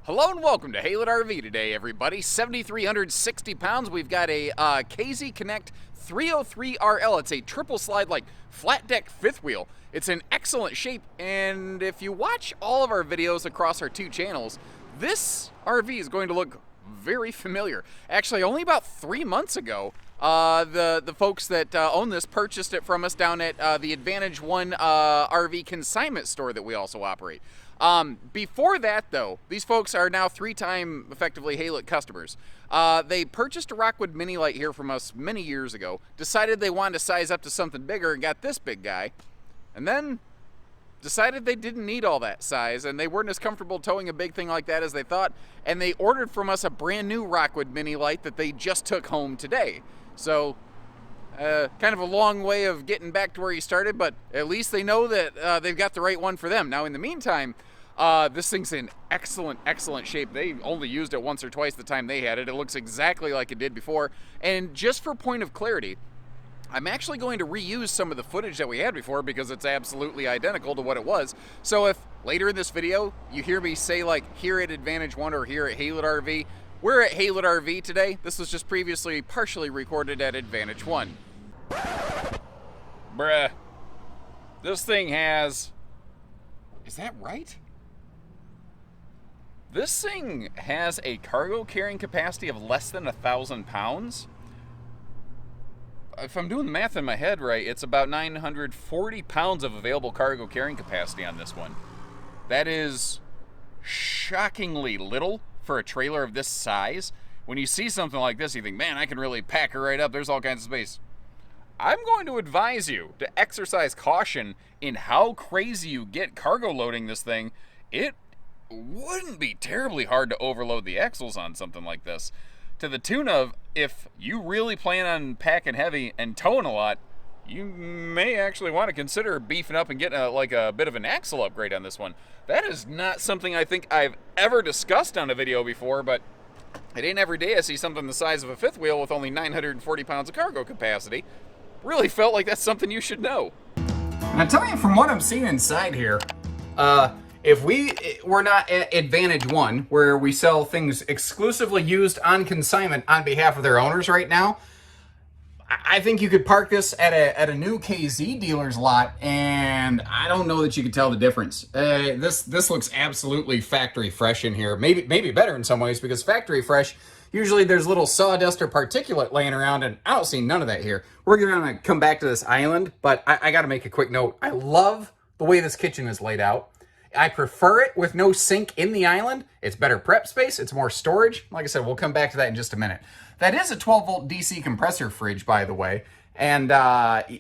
Hello and welcome to Haylett RV today, everybody. 7,360 pounds. We've got a KZ Connect 303RL. It's a triple slide, like flat deck fifth wheel. It's in excellent shape, and if you watch all of our videos across our two channels, this RV is going to look very familiar. Actually, only about 3 months ago, the folks that own this purchased it from us down at the Advantage One RV consignment store that we also operate. Before that, though, these folks are now three-time, effectively, Haylett customers. They purchased a Rockwood Mini Lite here from us many years ago, decided they wanted to size up to something bigger and got this big guy, and then decided they didn't need all that size, and they weren't as comfortable towing a big thing like that as they thought, and they ordered from us a brand new Rockwood Mini Lite that they just took home today. So, kind of a long way of getting back to where you started, but at least they know that they've got the right one for them. Now, in the meantime, this thing's in excellent shape. They only used it once or twice the time they had it. It looks exactly like it did before. And just for point of clarity, I'm actually going to reuse some of the footage that we had before because it's absolutely identical to what it was. So if later in this video you hear me say, like, here at Advantage One or here at Haylett RV, we're at Haylett RV today. This was just previously partially recorded at Advantage One. Bruh. This thing has... Is that right? This thing has a cargo carrying capacity of less than 1,000 pounds. If I'm doing the math in my head right, it's about 940 pounds of available cargo carrying capacity on this one. That is shockingly little for a trailer of this size. When you see something like this, you think, man, I can really pack her right up. There's all kinds of space. I'm going to advise you to exercise caution in how crazy you get cargo loading this thing. It wouldn't be terribly hard to overload the axles on something like this. To the tune of, if you really plan on packing heavy and towing a lot, you may actually want to consider beefing up and getting a bit of an axle upgrade on this one. That is not something I think I've ever discussed on a video before, but it ain't every day I see something the size of a fifth wheel with only 940 pounds of cargo capacity. Really felt like that's something you should know. And I tell you, from what I'm seeing inside here, if we're not at Advantage One, where we sell things exclusively used on consignment on behalf of their owners right now, I think you could park this at a new KZ dealer's lot, and I don't know that you could tell the difference. This looks absolutely factory fresh in here. Maybe better in some ways, because factory fresh, usually there's little sawdust or particulate laying around, and I don't see none of that here. We're gonna come back to this island, but I gotta make a quick note. I love the way this kitchen is laid out. I prefer it with no sink in the island. It's better prep space, it's more storage. Like I said, we'll come back to that in just a minute. That is a 12-volt DC compressor fridge, by the way. And,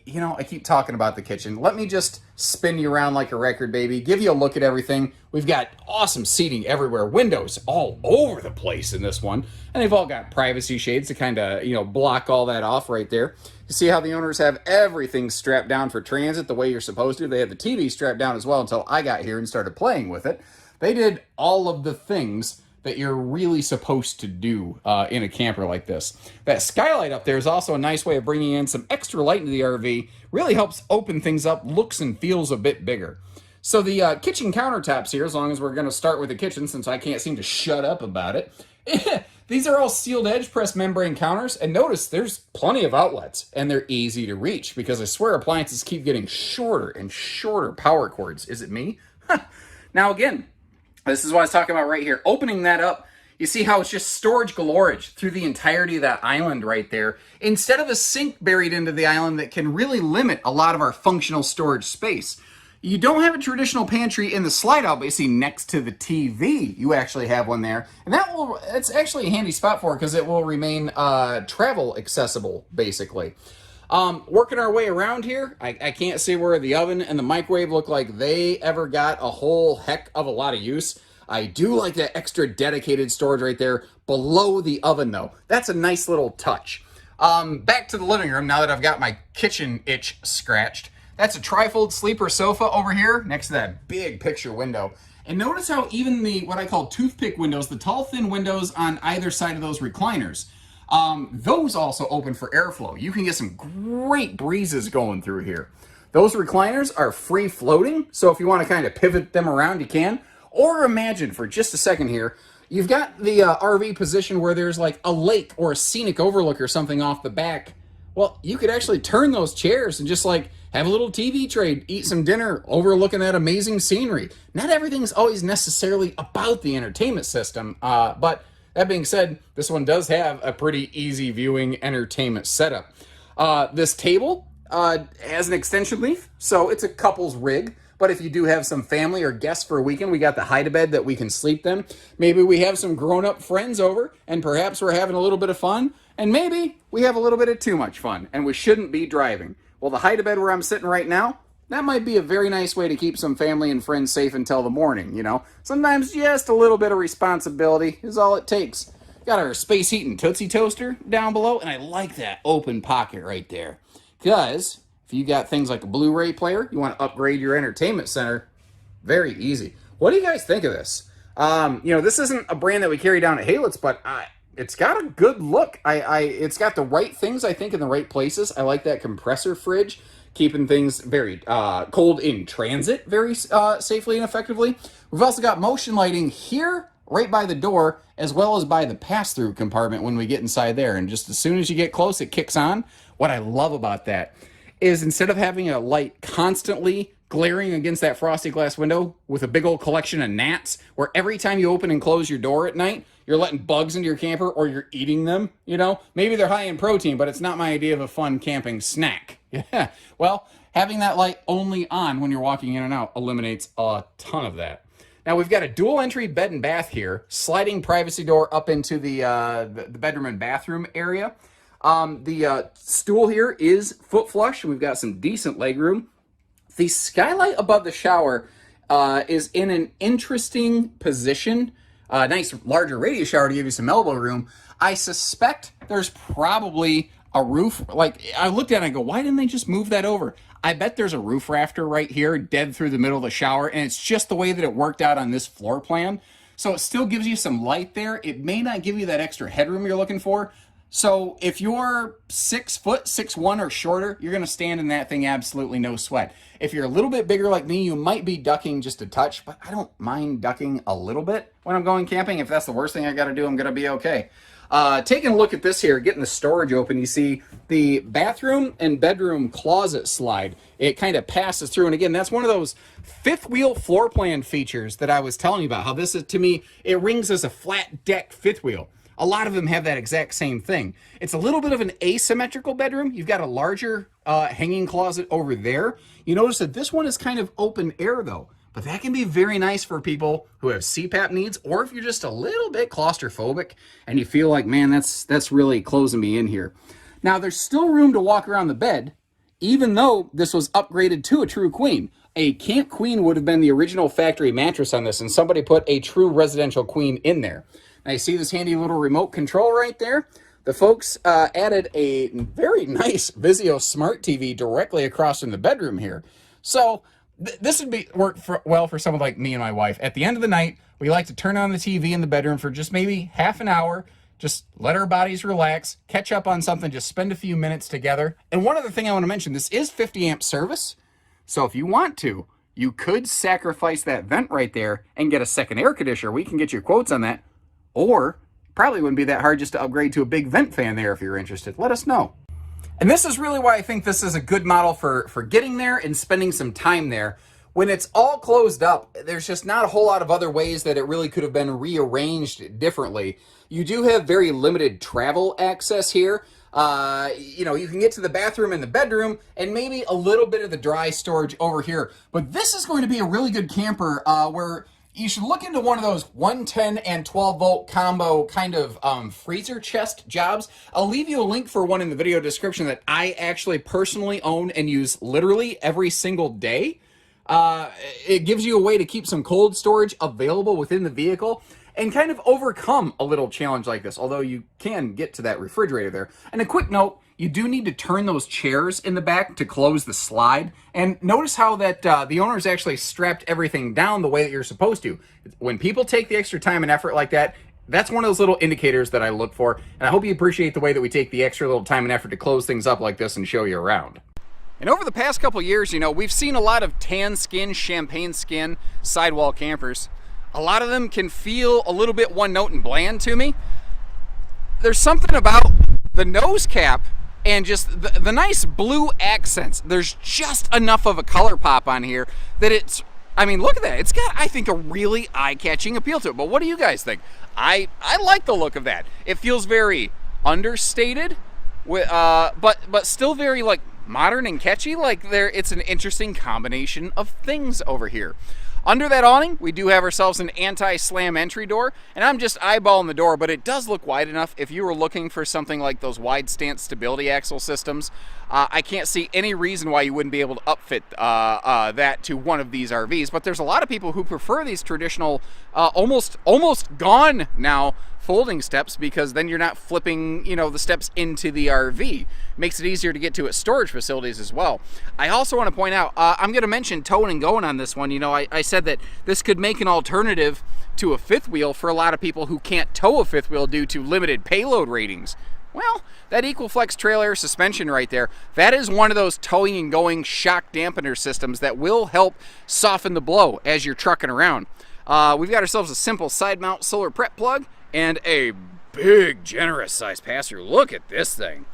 you know, I keep talking about the kitchen. Let me just spin you around like a record, baby. Give you a look at everything. We've got awesome seating everywhere. Windows all over the place in this one. And they've all got privacy shades to kind of, you know, block all that off right there. You see how the owners have everything strapped down for transit the way you're supposed to. They had the TV strapped down as well until I got here and started playing with it. They did all of the things that you're really supposed to do in a camper like this. That skylight up there is also a nice way of bringing in some extra light into the RV. Really helps open things up, looks and feels a bit bigger. So the kitchen countertops here, as long as we're going to start with the kitchen since I can't seem to shut up about it, these are all sealed edge press membrane counters, and notice there's plenty of outlets, and they're easy to reach because I swear appliances keep getting shorter and shorter power cords. Is it me? Now again, this is what I was talking about right here. Opening that up, you see how it's just storage galorage through the entirety of that island right there. Instead of a sink buried into the island that can really limit a lot of our functional storage space. You don't have a traditional pantry in the slide out, but you see next to the TV, you actually have one there. And it's actually a handy spot for it because it will remain travel accessible, basically. Working our way around here, I can't see where the oven and the microwave look like they ever got a whole heck of a lot of use. I do like that extra dedicated storage right there below the oven, though. That's a nice little touch. Back to the living room now that I've got my kitchen itch scratched. That's a trifold sleeper sofa over here next to that big picture window. And notice how even the, what I call toothpick windows, the tall, thin windows on either side of those recliners, those also open for airflow. You can get some great breezes going through here. Those recliners are free floating, so if you want to kind of pivot them around, you can. Or imagine for just a second here, you've got the RV position where there's like a lake or a scenic overlook or something off the back. Well, you could actually turn those chairs and just like have a little TV tray, eat some dinner, overlooking that amazing scenery. Not everything's always necessarily about the entertainment system, but that being said, this one does have a pretty easy viewing entertainment setup. This table has an extension leaf, so it's a couple's rig. But if you do have some family or guests for a weekend, we got the hide-a-bed that we can sleep them. Maybe we have some grown-up friends over, and perhaps we're having a little bit of fun. And maybe we have a little bit of too much fun, and we shouldn't be driving. Well, the hide-a-bed where I'm sitting right now, that might be a very nice way to keep some family and friends safe until the morning, you know? Sometimes just a little bit of responsibility is all it takes. Got our space heating Tootsie Toaster down below, and I like that open pocket right there. Because if you got things like a Blu-ray player, you want to upgrade your entertainment center, very easy. What do you guys think of this? This isn't a brand that we carry down at Haylett's, but it's got a good look. It's got the right things, I think, in the right places. I like that compressor fridge, keeping things very cold in transit very safely and effectively. We've also got motion lighting here, right by the door, as well as by the pass-through compartment when we get inside there. And just as soon as you get close, it kicks on. What I love about that is instead of having a light constantly glaring against that frosty glass window with a big old collection of gnats, where every time you open and close your door at night, you're letting bugs into your camper or you're eating them, you know? Maybe they're high in protein, but it's not my idea of a fun camping snack. Yeah, well, having that light only on when you're walking in and out eliminates a ton of that. Now we've got a dual entry bed and bath here, sliding privacy door up into the bedroom and bathroom area. The stool here is foot flush. We've got some decent leg room. The skylight above the shower is in an interesting position. Nice larger radius shower to give you some elbow room. I suspect there's probably a roof. Like, I looked at it and I go, why didn't they just move that over? I bet there's a roof rafter right here, dead through the middle of the shower, and it's just the way that it worked out on this floor plan. So it still gives you some light there. It may not give you that extra headroom you're looking for. So if you're 6 foot, 6'1" or shorter, you're going to stand in that thing absolutely no sweat. If you're a little bit bigger like me, you might be ducking just a touch, but I don't mind ducking a little bit when I'm going camping. If that's the worst thing I got to do, I'm going to be okay. Taking a look at this here, getting the storage open, you see the bathroom and bedroom closet slide. It kind of passes through, and again, that's one of those fifth wheel floor plan features that I was telling you about, how this is, to me, it rings as a flat deck fifth wheel. A lot of them have that exact same thing. It's a little bit of an asymmetrical bedroom. You've got a larger hanging closet over there. You notice that this one is kind of open air though, but that can be very nice for people who have CPAP needs, or if you're just a little bit claustrophobic and you feel like, man, that's really closing me in here. Now there's still room to walk around the bed, even though this was upgraded to a true queen. A camp queen would have been the original factory mattress on this, and somebody put a true residential queen in there. Now you see this handy little remote control right there? The folks added a very nice Vizio Smart TV directly across from the bedroom here. So this would work well for someone like me and my wife. At the end of the night, we like to turn on the TV in the bedroom for just maybe half an hour, just let our bodies relax, catch up on something, just spend a few minutes together. And one other thing I want to mention, this is 50 amp service. So if you want to, you could sacrifice that vent right there and get a second air conditioner. We can get you quotes on that. Or probably wouldn't be that hard just to upgrade to a big vent fan there if you're interested. Let us know. And this is really why I think this is a good model for getting there and spending some time there. When it's all closed up, there's just not a whole lot of other ways that it really could have been rearranged differently. You do have very limited travel access here. You can get to the bathroom and the bedroom and maybe a little bit of the dry storage over here. But this is going to be a really good camper where you should look into one of those 110 and 12 volt combo kind of freezer chest jobs. I'll leave you a link for one in the video description that I actually personally own and use literally every single day. It gives you a way to keep some cold storage available within the vehicle and kind of overcome a little challenge like this, although you can get to that refrigerator there. And a quick note, you do need to turn those chairs in the back to close the slide. And notice how that the owners actually strapped everything down the way that you're supposed to. When people take the extra time and effort like that, that's one of those little indicators that I look for. And I hope you appreciate the way that we take the extra little time and effort to close things up like this and show you around. And over the past couple years, we've seen a lot of tan skin, champagne skin sidewall campers. A lot of them can feel a little bit one note and bland to me. There's something about the nose cap and just the nice blue accents. There's just enough of a color pop on here that it's, I mean, look at that. It's got, I think, a really eye-catching appeal to it. But what do you guys think? I like the look of that. It feels very understated, but still very like modern and catchy. Like it's an interesting combination of things over here. Under that awning, we do have ourselves an anti-slam entry door, and I'm just eyeballing the door, but it does look wide enough if you were looking for something like those wide stance stability axle systems. I can't see any reason why you wouldn't be able to upfit that to one of these RVs, but there's a lot of people who prefer these traditional, almost gone now, folding steps, because then you're not flipping, the steps into the RV. Makes it easier to get to at storage facilities as well. I also want to point out, I'm going to mention towing and going on this one. I said that this could make an alternative to a fifth wheel for a lot of people who can't tow a fifth wheel due to limited payload ratings. Well, that EqualFlex trail air suspension right there, that is one of those towing and going shock dampener systems that will help soften the blow as you're trucking around. We've got ourselves a simple side mount solar prep plug and a big, generous size pass-through. Look at this thing.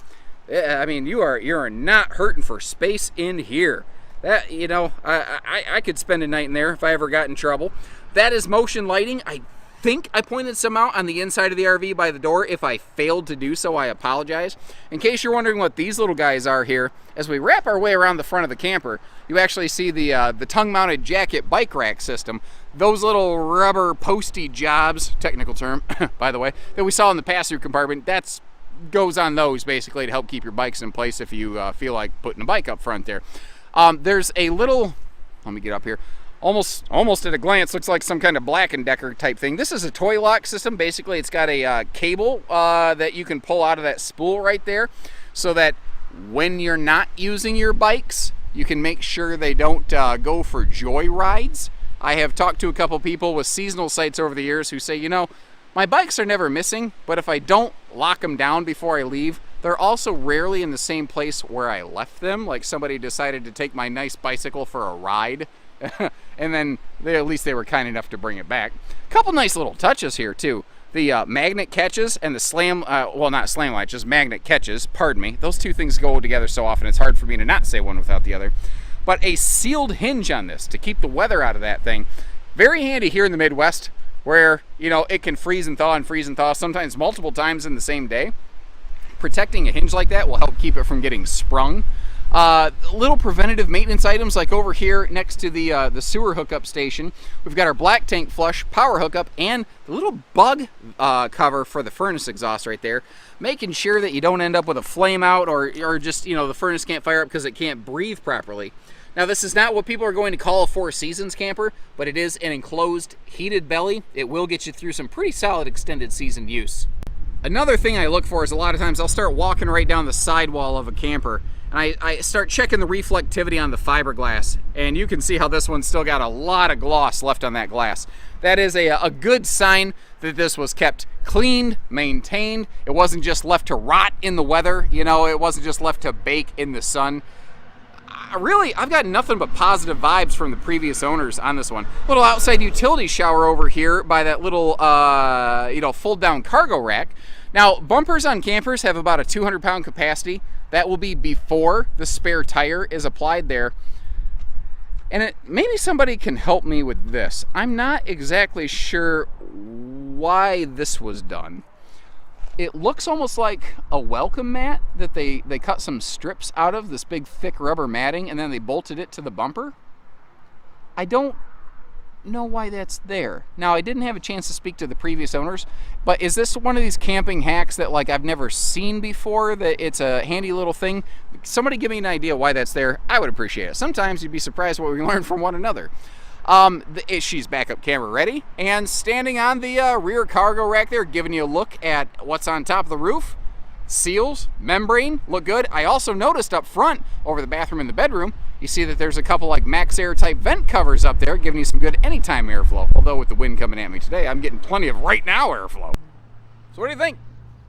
I mean, you're not hurting for space in here. That, I could spend a night in there if I ever got in trouble. That is motion lighting. I think I pointed some out on the inside of the RV by the door. If I failed to do so, I apologize. In case you're wondering what these little guys are here, as we wrap our way around the front of the camper, you actually see the tongue-mounted jacket bike rack system. Those little rubber posty jobs, technical term, by the way, that we saw in the pass-through compartment, that's goes on those basically to help keep your bikes in place if you feel like putting a bike up front there. There's a little, let me get up here, almost at a glance looks like some kind of Black & Decker type thing. This is a toy lock system. Basically it's got a cable that you can pull out of that spool right there, so that when you're not using your bikes, you can make sure they don't go for joy rides. I have talked to a couple people with seasonal sites over the years who say, my bikes are never missing, but if I don't lock them down before I leave, they're also rarely in the same place where I left them. Like somebody decided to take my nice bicycle for a ride, and then at least they were kind enough to bring it back. A couple nice little touches here too. The magnet catches and the slam, well, not slam light, just magnet catches, pardon me. Those two things go together so often it's hard for me to not say one without the other. But a sealed hinge on this to keep the weather out of that thing. Very handy here in the Midwest, where, it can freeze and thaw, sometimes multiple times in the same day. Protecting a hinge like that will help keep it from getting sprung. Little preventative maintenance items, like over here next to the sewer hookup station, we've got our black tank flush, power hookup, and the little bug cover for the furnace exhaust right there, making sure that you don't end up with a flame out or just, the furnace can't fire up because it can't breathe properly. Now, this is not what people are going to call a Four Seasons camper, but it is an enclosed heated belly. It will get you through some pretty solid extended season use. Another thing I look for is a lot of times I'll start walking right down the sidewall of a camper, and I start checking the reflectivity on the fiberglass, and you can see how this one's still got a lot of gloss left on that glass. That is a good sign that this was kept cleaned, maintained. It wasn't just left to rot in the weather, it wasn't just left to bake in the sun. I've got nothing but positive vibes from the previous owners on this one. Little outside utility shower over here by that little, fold-down cargo rack. Now, bumpers on campers have about a 200-pound capacity. That will be before the spare tire is applied there. And maybe somebody can help me with this. I'm not exactly sure why this was done. It looks almost like a welcome mat that they cut some strips out of, this big thick rubber matting, and then they bolted it to the bumper. I don't know why that's there. Now, I didn't have a chance to speak to the previous owners, but is this one of these camping hacks that I've never seen before, that it's a handy little thing? Somebody give me an idea why that's there. I would appreciate it. Sometimes you'd be surprised what we learn from one another. She's backup camera ready and standing on the rear cargo rack there, giving you a look at what's on top of the roof. Seals, membrane, look good. I also noticed up front over the bathroom and the bedroom, you see that there's a couple Max Air type vent covers up there, giving you some good anytime airflow. Although with the wind coming at me today, I'm getting plenty of right now airflow. So what do you think?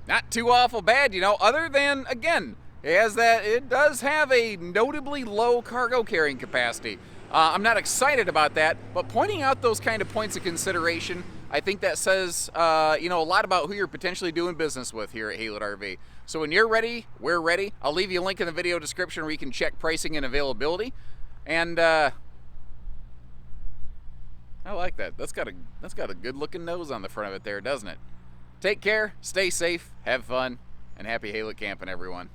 Not too awful bad, other than, again, it does have a notably low cargo carrying capacity. I'm not excited about that, but pointing out those kind of points of consideration, I think that says a lot about who you're potentially doing business with here at Haylett RV. So when you're ready, we're ready. I'll leave you a link in the video description where you can check pricing and availability. And I like that. That's got a good looking nose on the front of it there, doesn't it? Take care, stay safe, have fun, and happy Haylett camping, everyone.